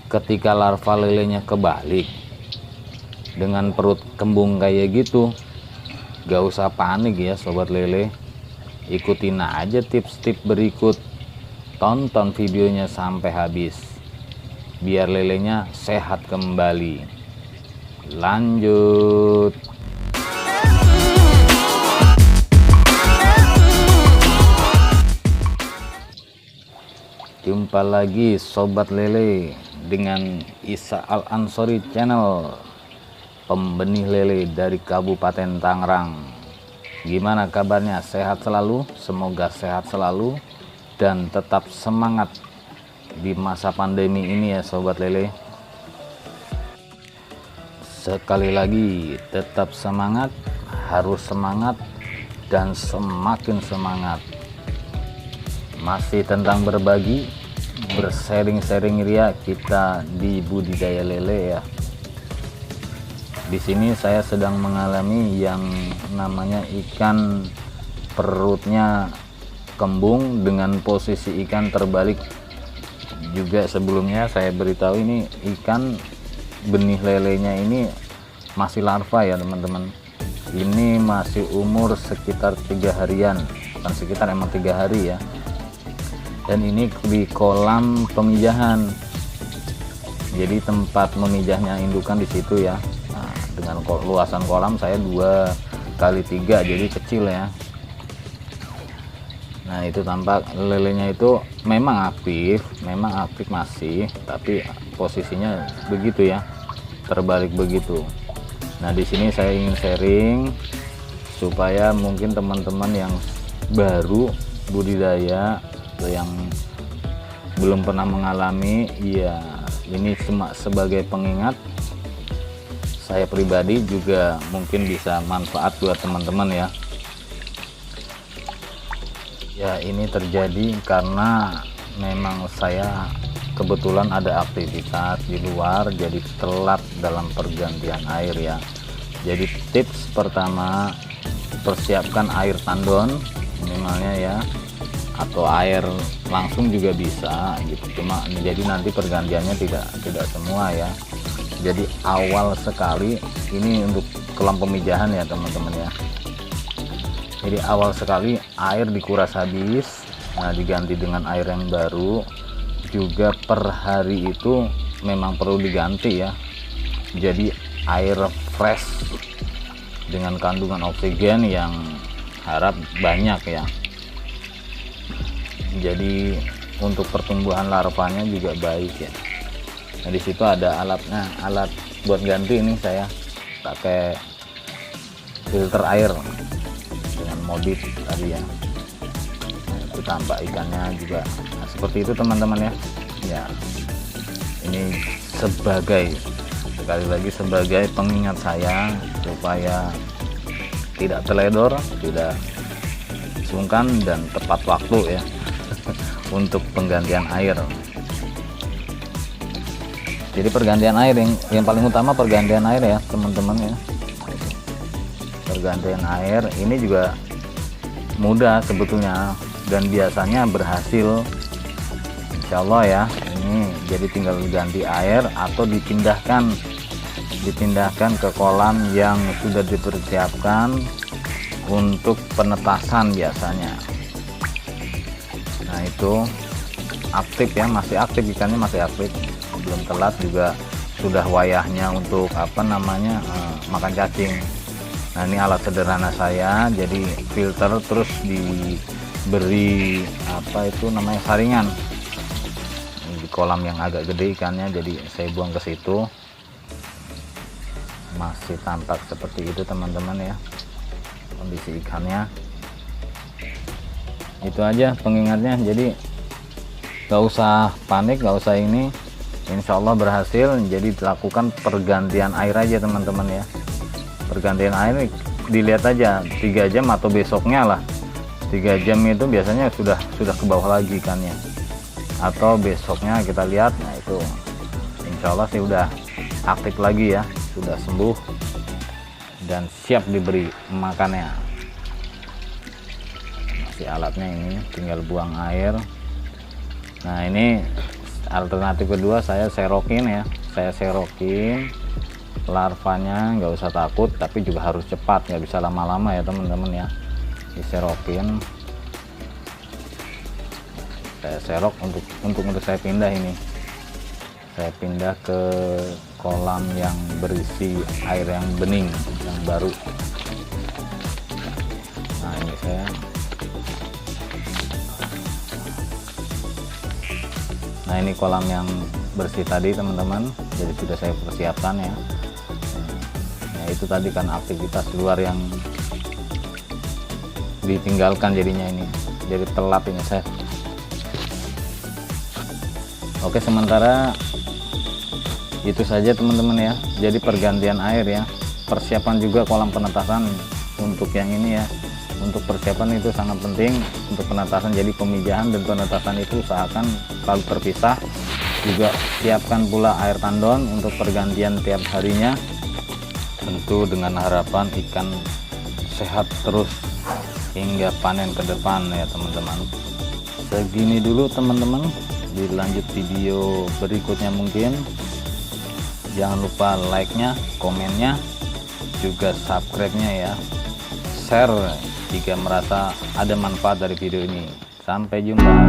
ketika larva lelenya kebalik dengan perut kembung kayak gitu, gak usah panik ya sobat lele. Ikutin aja tips-tips berikut, tonton videonya sampai habis biar lelenya sehat kembali. Lanjut. Jumpa lagi sobat lele dengan Isa Al Ansori Channel, pembenih lele dari Kabupaten Tangerang. Gimana kabarnya? Sehat selalu? Semoga sehat selalu dan tetap semangat di masa pandemi ini ya sobat lele. Sekali lagi, tetap semangat, harus semangat dan semakin semangat. Masih tentang berbagi, bersharing-sharing ria kita di budidaya lele ya. Di sini saya sedang mengalami yang namanya ikan perutnya kembung dengan posisi ikan terbalik. Juga sebelumnya saya beritahu ini ikan benih lelenya ini masih larva ya teman-teman. Ini masih umur sekitar 3 harian, bukan sekitar, emang 3 hari ya. Dan ini di kolam pemijahan. Jadi tempat memijahnya indukan di situ ya. Dengan luasan kolam saya 2x3, jadi kecil ya. Nah itu tampak lelenya itu memang aktif masih, tapi posisinya begitu ya, terbalik begitu. Nah di sini saya ingin sharing supaya mungkin teman-teman yang baru budidaya atau yang belum pernah mengalami ya, ini cuma sebagai pengingat. Saya pribadi juga mungkin bisa manfaat buat teman-teman ya. Ya ini terjadi karena memang saya kebetulan ada aktivitas di luar, jadi telat dalam pergantian air ya. Jadi tips pertama, persiapkan air tandon minimalnya ya, atau air langsung juga bisa gitu. Cuma jadi nanti pergantiannya tidak semua ya. Jadi awal sekali ini untuk kolam pemijahan ya teman-teman ya. Jadi awal sekali air dikuras habis, nah diganti dengan air yang baru. Juga per hari itu memang perlu diganti ya. Jadi air fresh dengan kandungan oksigen yang harap banyak ya. Jadi untuk pertumbuhan larvanya juga baik ya. Nah di situ ada alatnya, alat buat ganti ini saya pakai filter air dengan modif tadi ya. Nah, itu tambah ikannya juga. Nah, seperti itu teman-teman ya. Ya ini sekali lagi sebagai pengingat saya supaya tidak teledor, tidak sungkan dan tepat waktu ya untuk penggantian air. Jadi pergantian air yang paling utama, pergantian air ya teman-teman ya. Pergantian air ini juga mudah sebetulnya dan biasanya berhasil, insya Allah ya. Ini jadi tinggal diganti air atau dipindahkan ke kolam yang sudah dipersiapkan untuk penetasan biasanya. Nah itu aktif ya, masih aktif ikannya, masih aktif, belum telat juga, sudah wayahnya untuk makan cacing. Nah ini alat sederhana saya, jadi filter terus diberi saringan di kolam yang agak gede ikannya, jadi saya buang ke situ. Masih tampak seperti itu teman-teman ya kondisi ikannya. Itu aja pengingatnya, jadi gak usah panik, gak usah ini, insya Allah berhasil. Jadi dilakukan pergantian air aja teman-teman ya. Pergantian air dilihat aja 3 jam atau besoknya lah. 3 jam itu biasanya sudah ke bawah lagi ikannya, atau besoknya kita lihat. Nah itu insya Allah sih udah aktif lagi ya, sudah sembuh dan siap diberi makannya. Masih alatnya ini tinggal buang air. Nah ini Alternatif kedua saya serokin ya, saya serokin larvanya, nggak usah takut tapi juga harus cepat, nggak bisa lama-lama ya teman-teman ya. Diserokin, saya serok untuk saya pindah ini, saya pindah ke kolam yang berisi air yang bening yang baru. Nah ini ini kolam yang bersih tadi teman-teman, jadi sudah saya persiapkan ya. Nah itu tadi kan aktivitas luar yang ditinggalkan jadinya ini, jadi telat ini saya. Oke, sementara itu saja teman-teman ya, jadi pergantian air ya, persiapan juga kolam penetasan untuk yang ini ya. Untuk persiapan itu sangat penting untuk penetasan, jadi pemijahan dan penetasan itu usahakan selalu terpisah. Juga siapkan pula air tandon untuk pergantian tiap harinya, tentu dengan harapan ikan sehat terus hingga panen ke depan ya teman-teman. Segini dulu teman-teman, dilanjut video berikutnya mungkin. Jangan lupa like-nya, komennya, juga subscribe-nya ya, share jika merasa ada manfaat dari video ini. Sampai jumpa.